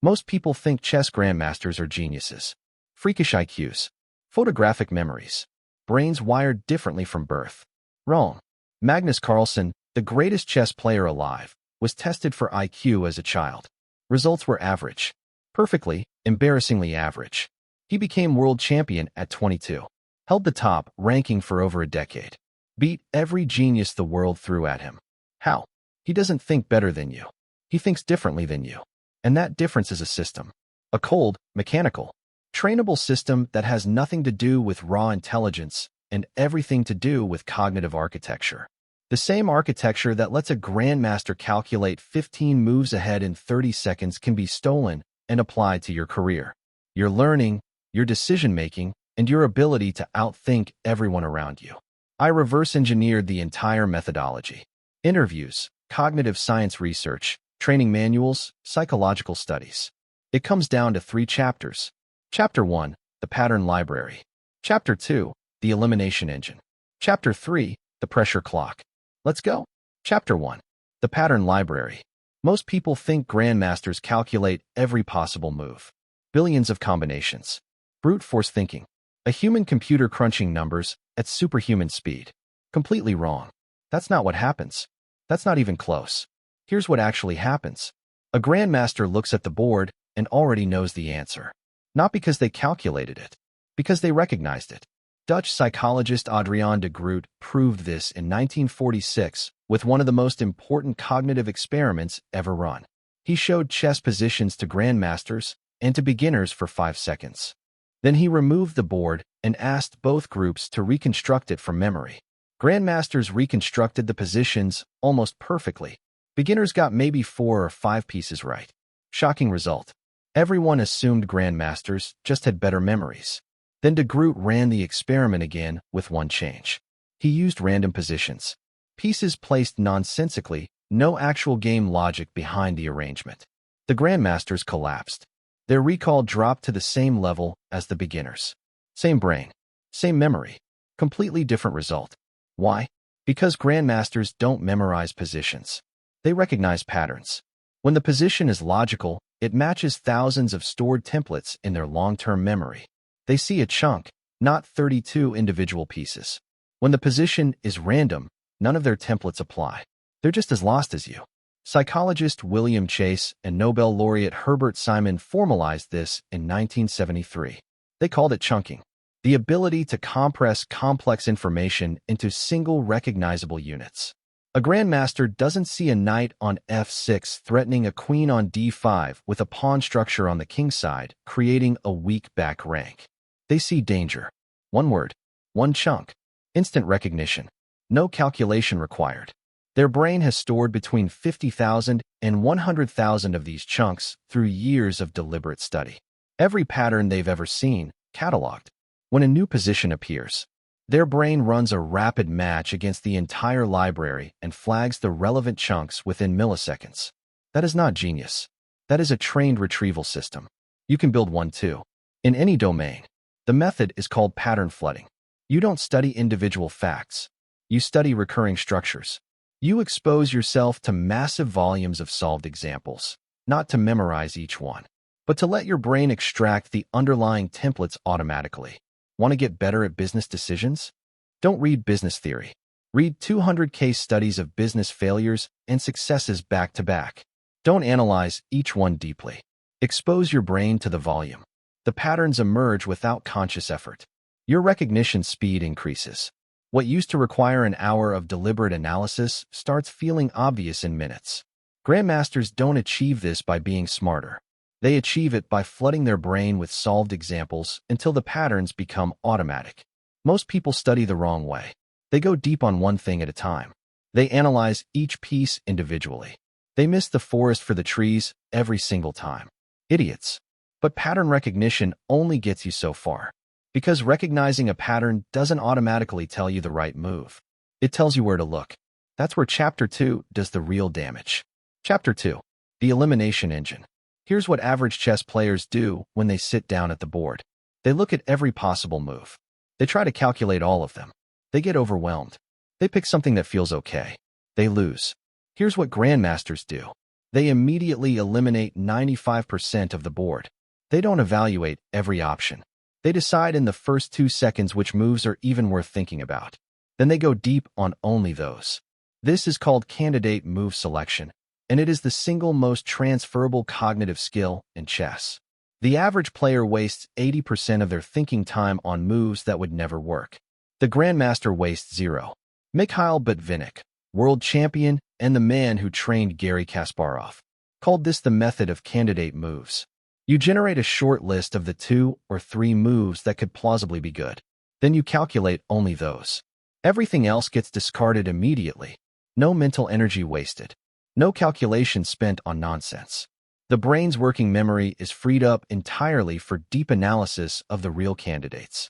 Most people think chess grandmasters are geniuses. Freakish IQs. Photographic memories. Brains wired differently from birth. Wrong. Magnus Carlsen, the greatest chess player alive, was tested for IQ as a child. Results were average. Perfectly, embarrassingly average. He became world champion at 22. Held the top ranking for over a decade. Beat every genius the world threw at him. How? He doesn't think better than you. He thinks differently than you. And that difference is a system. A cold, mechanical, trainable system that has nothing to do with raw intelligence and everything to do with cognitive architecture. The same architecture that lets a grandmaster calculate 15 moves ahead in 30 seconds can be stolen and applied to your career, your learning, your decision-making, and your ability to outthink everyone around you. I reverse engineered the entire methodology. Interviews, cognitive science research, training manuals, psychological studies. It comes down to 3 chapters. Chapter 1, the pattern library. Chapter 2, the elimination engine. Chapter 3, the pressure clock. Let's go. Chapter 1, the pattern library. Most people think grandmasters calculate every possible move. Billions of combinations. Brute force thinking. A human computer crunching numbers at superhuman speed. Completely wrong. That's not what happens. That's not even close. Here's what actually happens. A grandmaster looks at the board and already knows the answer. Not because they calculated it, because they recognized it. Dutch psychologist Adriaan de Groot proved this in 1946 with one of the most important cognitive experiments ever run. He showed chess positions to grandmasters and to beginners for 5 seconds. Then he removed the board and asked both groups to reconstruct it from memory. Grandmasters reconstructed the positions almost perfectly. Beginners got maybe 4 or 5 pieces right. Shocking result. Everyone assumed grandmasters just had better memories. Then de Groot ran the experiment again with one change. He used random positions. Pieces placed nonsensically, no actual game logic behind the arrangement. The grandmasters collapsed. Their recall dropped to the same level as the beginners. Same brain. Same memory. Completely different result. Why? Because grandmasters don't memorize positions. They recognize patterns. When the position is logical, it matches thousands of stored templates in their long-term memory. They see a chunk, not 32 individual pieces. When the position is random, none of their templates apply. They're just as lost as you. Psychologist William Chase and Nobel laureate Herbert Simon formalized this in 1973. They called it chunking, the ability to compress complex information into single recognizable units. A grandmaster doesn't see a knight on f6 threatening a queen on d5 with a pawn structure on the king side, creating a weak back rank. They see danger. One word, one chunk, instant recognition, no calculation required. Their brain has stored between 50,000 and 100,000 of these chunks through years of deliberate study. Every pattern they've ever seen, cataloged. When a new position appears, their brain runs a rapid match against the entire library and flags the relevant chunks within milliseconds. That is not genius. That is a trained retrieval system. You can build one too. In any domain. The method is called pattern flooding. You don't study individual facts. You study recurring structures. You expose yourself to massive volumes of solved examples, not to memorize each one, but to let your brain extract the underlying templates automatically. Want to get better at business decisions? Don't read business theory. Read 200 case studies of business failures and successes back to back. Don't analyze each one deeply. Expose your brain to the volume. The patterns emerge without conscious effort. Your recognition speed increases. What used to require an hour of deliberate analysis starts feeling obvious in minutes. Grandmasters don't achieve this by being smarter. They achieve it by flooding their brain with solved examples until the patterns become automatic. Most people study the wrong way. They go deep on one thing at a time. They analyze each piece individually. They miss the forest for the trees every single time. Idiots. But pattern recognition only gets you so far. Because recognizing a pattern doesn't automatically tell you the right move. It tells you where to look. That's where Chapter 2 does the real damage. Chapter 2. The Elimination Engine. Here's what average chess players do when they sit down at the board. They look at every possible move. They try to calculate all of them. They get overwhelmed. They pick something that feels okay. They lose. Here's what grandmasters do. They immediately eliminate 95% of the board. They don't evaluate every option. They decide in the first 2 seconds which moves are even worth thinking about. Then they go deep on only those. This is called candidate move selection, and it is the single most transferable cognitive skill in chess. The average player wastes 80% of their thinking time on moves that would never work. The Grandmaster wastes 0. Mikhail Botvinnik, world champion and the man who trained Garry Kasparov, called this the method of candidate moves. You generate a short list of the 2 or 3 moves that could plausibly be good. Then you calculate only those. Everything else gets discarded immediately. No mental energy wasted. No calculation spent on nonsense. The brain's working memory is freed up entirely for deep analysis of the real candidates.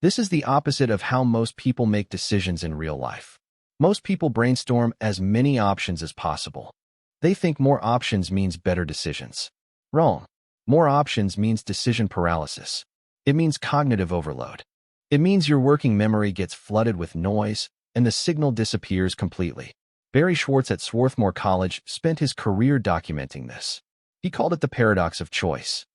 This is the opposite of how most people make decisions in real life. Most people brainstorm as many options as possible. They think more options means better decisions. Wrong. More options means decision paralysis. It means cognitive overload. It means your working memory gets flooded with noise and the signal disappears completely. Barry Schwartz at Swarthmore College spent his career documenting this. He called it the paradox of choice.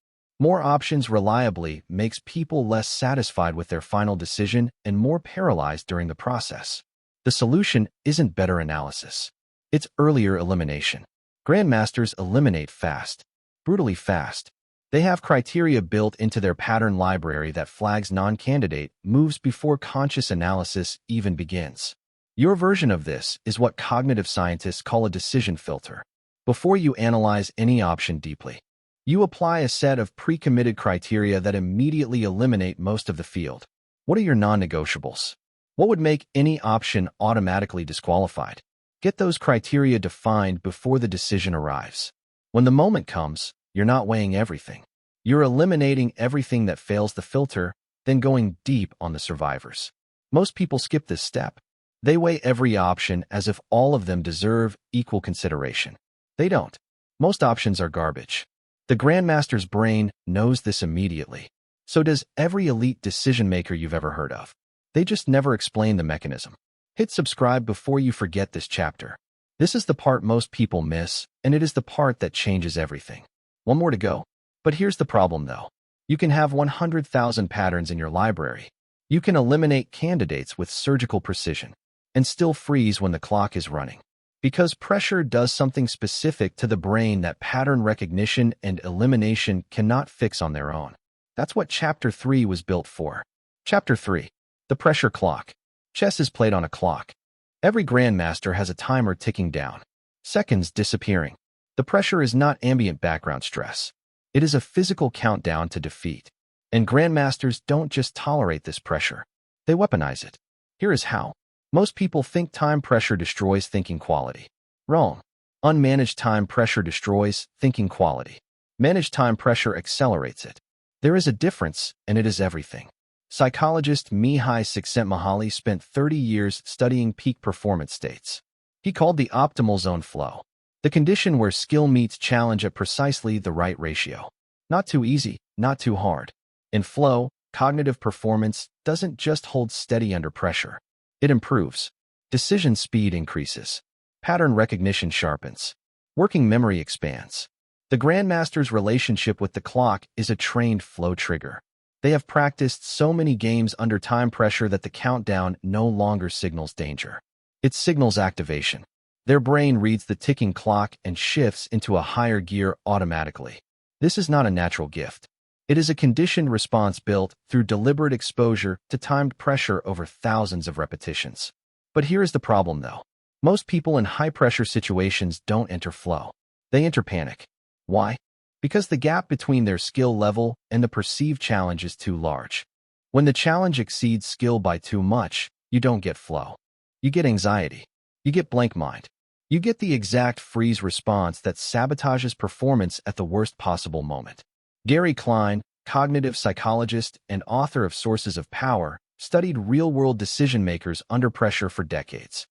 More options reliably makes people less satisfied with their final decision and more paralyzed during the process. The solution isn't better analysis. It's earlier elimination. Grandmasters eliminate fast, brutally fast. They have criteria built into their pattern library that flags non-candidate moves before conscious analysis even begins. Your version of this is what cognitive scientists call a decision filter. Before you analyze any option deeply, you apply a set of pre-committed criteria that immediately eliminate most of the field. What are your non-negotiables? What would make any option automatically disqualified? Get those criteria defined before the decision arrives. When the moment comes, you're not weighing everything. You're eliminating everything that fails the filter, then going deep on the survivors. Most people skip this step. They weigh every option as if all of them deserve equal consideration. They don't. Most options are garbage. The Grandmaster's brain knows this immediately. So does every elite decision maker you've ever heard of. They just never explain the mechanism. Hit subscribe before you forget this chapter. This is the part most people miss, and it is the part that changes everything. One more to go. But here's the problem though. You can have 100,000 patterns in your library. You can eliminate candidates with surgical precision and still freeze when the clock is running. Because pressure does something specific to the brain that pattern recognition and elimination cannot fix on their own. That's what Chapter 3 was built for. Chapter 3. The Pressure Clock. Chess is played on a clock. Every Grandmaster has a timer ticking down. Seconds disappearing. The pressure is not ambient background stress. It is a physical countdown to defeat. And Grandmasters don't just tolerate this pressure. They weaponize it. Here is how. Most people think time pressure destroys thinking quality. Wrong. Unmanaged time pressure destroys thinking quality. Managed time pressure accelerates it. There is a difference, and it is everything. Psychologist Mihai Csikszentmihalyi spent 30 years studying peak performance states. He called the optimal zone flow, the condition where skill meets challenge at precisely the right ratio. Not too easy, not too hard. In flow, cognitive performance doesn't just hold steady under pressure. It improves. Decision speed increases. Pattern recognition sharpens. Working memory expands. The Grandmaster's relationship with the clock is a trained flow trigger. They have practiced so many games under time pressure that the countdown no longer signals danger. It signals activation. Their brain reads the ticking clock and shifts into a higher gear automatically. This is not a natural gift. It is a conditioned response built through deliberate exposure to timed pressure over thousands of repetitions. But here is the problem though. Most people in high-pressure situations don't enter flow. They enter panic. Why? Because the gap between their skill level and the perceived challenge is too large. When the challenge exceeds skill by too much, you don't get flow. You get anxiety. You get blank mind. You get the exact freeze response that sabotages performance at the worst possible moment. Gary Klein, cognitive psychologist and author of Sources of Power, studied real-world decision-makers under pressure for decades.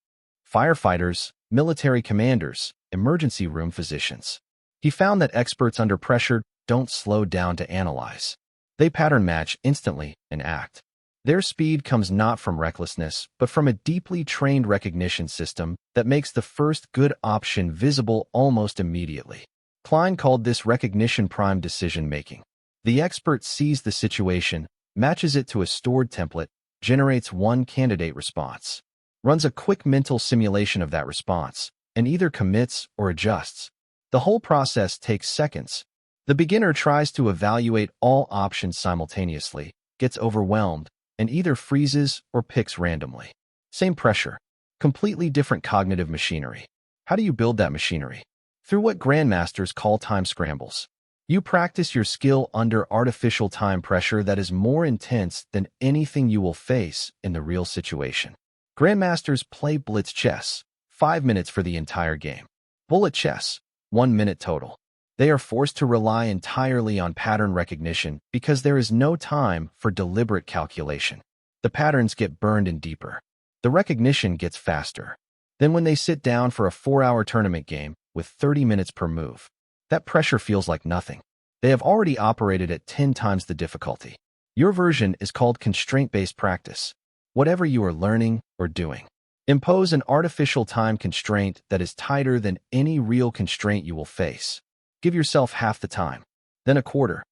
Firefighters, military commanders, emergency room physicians. He found that experts under pressure don't slow down to analyze. They pattern match instantly and act. Their speed comes not from recklessness, but from a deeply trained recognition system that makes the first good option visible almost immediately. Klein called this recognition prime decision-making. The expert sees the situation, matches it to a stored template, generates one candidate response, runs a quick mental simulation of that response, and either commits or adjusts. The whole process takes seconds. The beginner tries to evaluate all options simultaneously, gets overwhelmed, and either freezes or picks randomly. Same pressure, completely different cognitive machinery. How do you build that machinery? Through what grandmasters call time scrambles. You practice your skill under artificial time pressure that is more intense than anything you will face in the real situation. Grandmasters play blitz chess, 5 minutes for the entire game. Bullet chess, 1 minute total. They are forced to rely entirely on pattern recognition because there is no time for deliberate calculation. The patterns get burned in deeper. The recognition gets faster. Then when they sit down for a 4-hour tournament game with 30 minutes per move, that pressure feels like nothing. They have already operated at 10 times the difficulty. Your version is called constraint-based practice. Whatever you are learning or doing, impose an artificial time constraint that is tighter than any real constraint you will face. Give yourself half the time, then a quarter.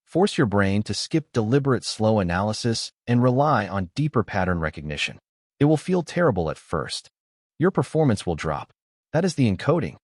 Force your brain to skip deliberate slow analysis and rely on deeper pattern recognition. It will feel terrible at first. Your performance will drop. That is the encoding.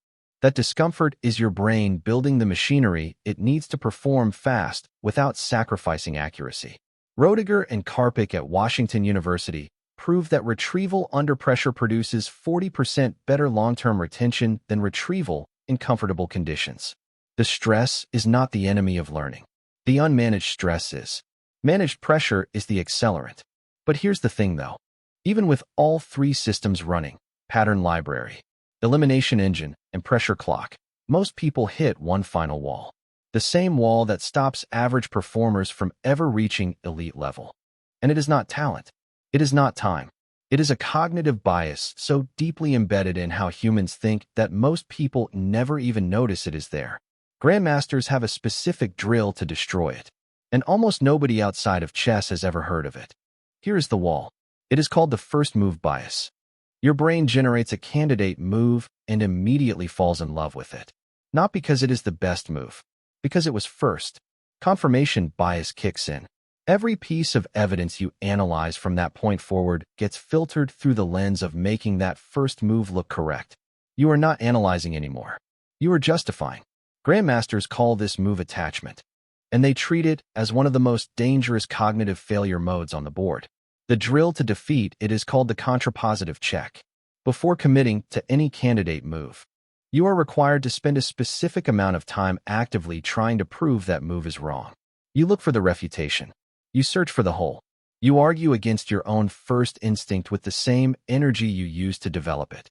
That discomfort is your brain building the machinery it needs to perform fast without sacrificing accuracy. Roediger and Karpik at Washington University proved that retrieval under pressure produces 40% better long-term retention than retrieval in comfortable conditions. The stress is not the enemy of learning. The unmanaged stress is. Managed pressure is the accelerant. But here's the thing though. Even with all three systems running, pattern library, elimination engine, and pressure clock, most people hit one final wall. The same wall that stops average performers from ever reaching elite level. And it is not talent. It is not time. It is a cognitive bias so deeply embedded in how humans think that most people never even notice it is there. Grandmasters have a specific drill to destroy it, and almost nobody outside of chess has ever heard of it. Here is the wall. It is called the first move bias. Your brain generates a candidate move and immediately falls in love with it. Not because it is the best move, because it was first. Confirmation bias kicks in. Every piece of evidence you analyze from that point forward gets filtered through the lens of making that first move look correct. You are not analyzing anymore. You are justifying. Grandmasters call this move attachment, and they treat it as one of the most dangerous cognitive failure modes on the board. The drill to defeat it is called the contrapositive check. Before committing to any candidate move, you are required to spend a specific amount of time actively trying to prove that move is wrong. You look for the refutation. You search for the hole. You argue against your own first instinct with the same energy you used to develop it.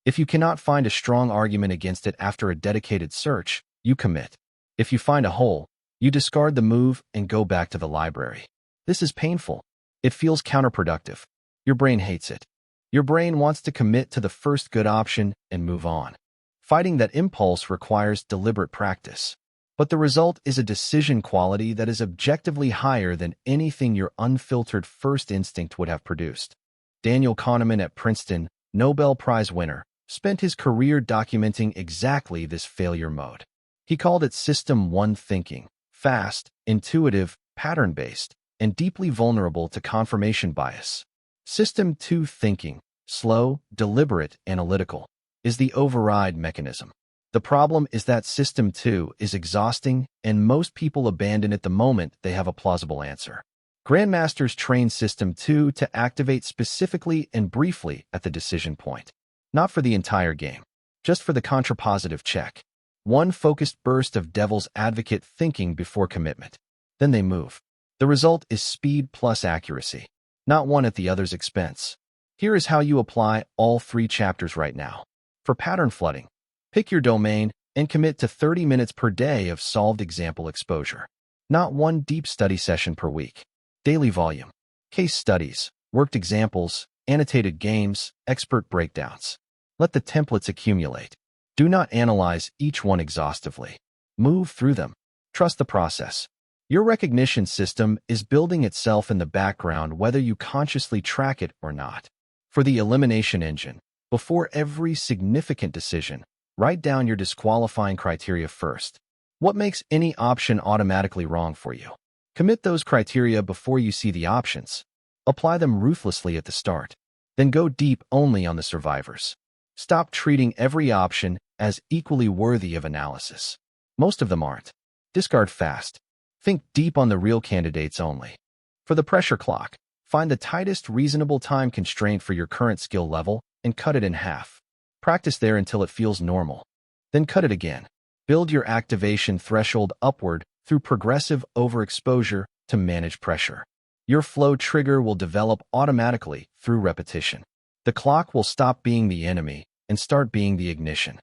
If you cannot find a strong argument against it after a dedicated search, you commit. If you find a hole, you discard the move and go back to the library. This is painful. It feels counterproductive. Your brain hates it. Your brain wants to commit to the first good option and move on. Fighting that impulse requires deliberate practice. But the result is a decision quality that is objectively higher than anything your unfiltered first instinct would have produced. Daniel Kahneman at Princeton, Nobel Prize winner, spent his career documenting exactly this failure mode. He called it System 1 thinking, fast, intuitive, pattern-based, and deeply vulnerable to confirmation bias. System 2 thinking, slow, deliberate, analytical, is the override mechanism. The problem is that System 2 is exhausting, and most people abandon it the moment they have a plausible answer. Grandmasters train System 2 to activate specifically and briefly at the decision point. Not for the entire game, just for the contrapositive check. One focused burst of devil's advocate thinking before commitment. Then they move. The result is speed plus accuracy, not one at the other's expense. Here is how you apply all 3 chapters right now. For pattern flooding, pick your domain and commit to 30 minutes per day of solved example exposure. Not one deep study session per week. Daily volume. Case studies, worked examples, annotated games, expert breakdowns. Let the templates accumulate. Do not analyze each one exhaustively. Move through them. Trust the process. Your recognition system is building itself in the background whether you consciously track it or not. For the elimination engine, before every significant decision, write down your disqualifying criteria first. What makes any option automatically wrong for you? Commit those criteria before you see the options. Apply them ruthlessly at the start. Then go deep only on the survivors. Stop treating every option as equally worthy of analysis. Most of them aren't. Discard fast. Think deep on the real candidates only. For the pressure clock, find the tightest reasonable time constraint for your current skill level and cut it in half. Practice there until it feels normal. Then cut it again. Build your activation threshold upward through progressive overexposure to manage pressure. Your flow trigger will develop automatically through repetition. The clock will stop being the enemy and start being the ignition.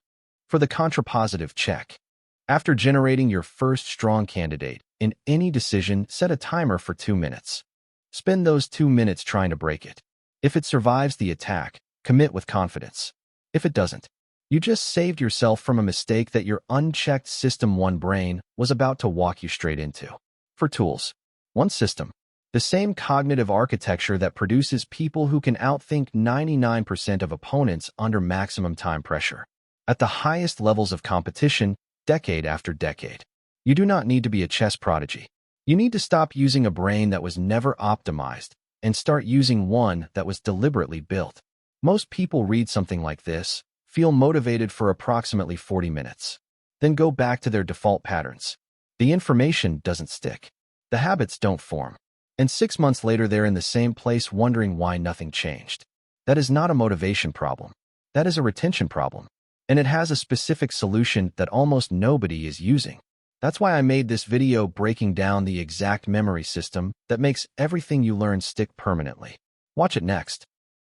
For the contrapositive check, after generating your first strong candidate, in any decision, set a timer for 2 minutes. Spend those 2 minutes trying to break it. If it survives the attack, commit with confidence. If it doesn't, you just saved yourself from a mistake that your unchecked System 1 brain was about to walk you straight into. For tools, one system, the same cognitive architecture that produces people who can outthink 99% of opponents under maximum time pressure. At the highest levels of competition, decade after decade. You do not need to be a chess prodigy. You need to stop using a brain that was never optimized and start using one that was deliberately built. Most people read something like this, feel motivated for approximately 40 minutes, then go back to their default patterns. The information doesn't stick. The habits don't form. And 6 months later, they're in the same place wondering why nothing changed. That is not a motivation problem. That is a retention problem. And it has a specific solution that almost nobody is using. That's why I made this video breaking down the exact memory system that makes everything you learn stick permanently. Watch it next.